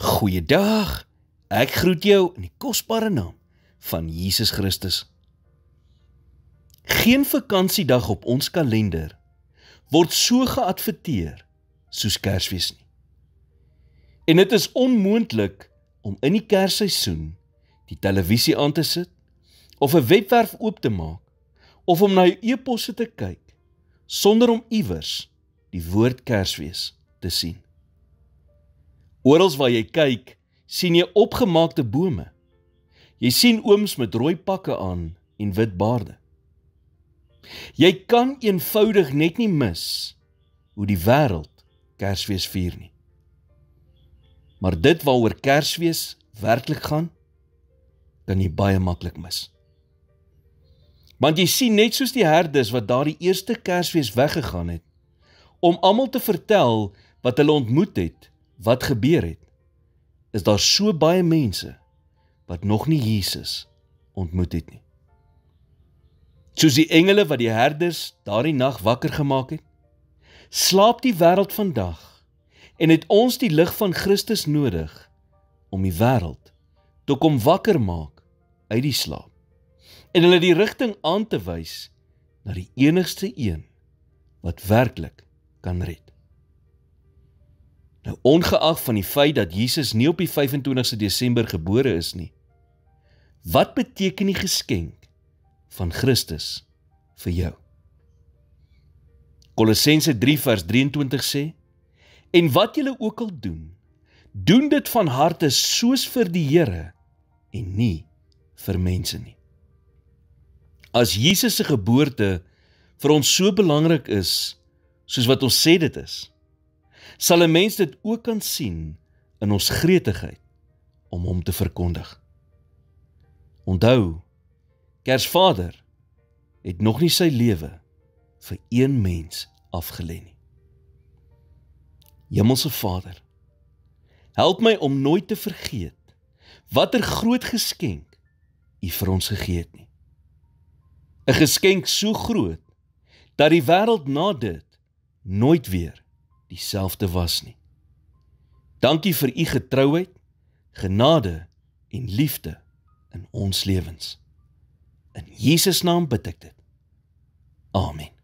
Goeiedag, ek groet jou in die kosbare naam van Jesus Christus. Geen vakansiedag op ons kalender word so geadverteer soos Kersfees nie. En dit is onmoontlik om in die Kersseisoen die televisie aan te sit, of 'n webwerf oop te maak, of om na jou e-posse te kyk, sonder om iewers die woord Kersfees te sien. Orals waar jy kyk, sien jy opgemaakte bome. Jy sien ooms met rooi pakke aan en wit baarde. Jy kan eenvoudig net nie mis hoe die wêreld Kersfees vier nie. Maar dit waaroor Kersfees werklik gaan, kan jy baie maklik mis. Want jy sien net soos die herders wat daardie eerste Kersfees weggegaan het, om almal te vertel wat hulle ontmoet het, wat gebeur het, is daar so baie mense wat nog nie Jesus ontmoet het nie. Soos die engele wat die herders daardie nag wakker gemaak het, slaap die wêreld vandag en het ons die lig van Christus nodig om die wêreld te kom wakker maak uit die slaap en hulle die rigting aan te wys na die enigste een wat werklik kan red. Nou, ongeag van die feit dat Jesus nie op die 25ste Desember gebore is nie, wat beteken die geskenk van Christus vir jou? Kolossense 3 vers 23 sê, en wat julle ook al doen, doen dit van harte soos vir die Here en nie vir mense nie. As Jesus se geboorte vir ons so belangrik is, soos wat ons sê dit is, sal 'n mens dit ook kan sien in ons gretigheid om hom te verkondig. Onthou, Kersvader het nog nie sy lewe vir een mens afgelê nie. Hemelse Vader, help my om nooit te vergeet watter groot geskenk U vir ons gegee het nie. 'n Geskenk so groot dat die wêreld na dit nooit weer dieselfde was nie. Dankie vir U getrouheid, genade en liefde in ons lewens. In Jesus naam bid ek dit. Amen.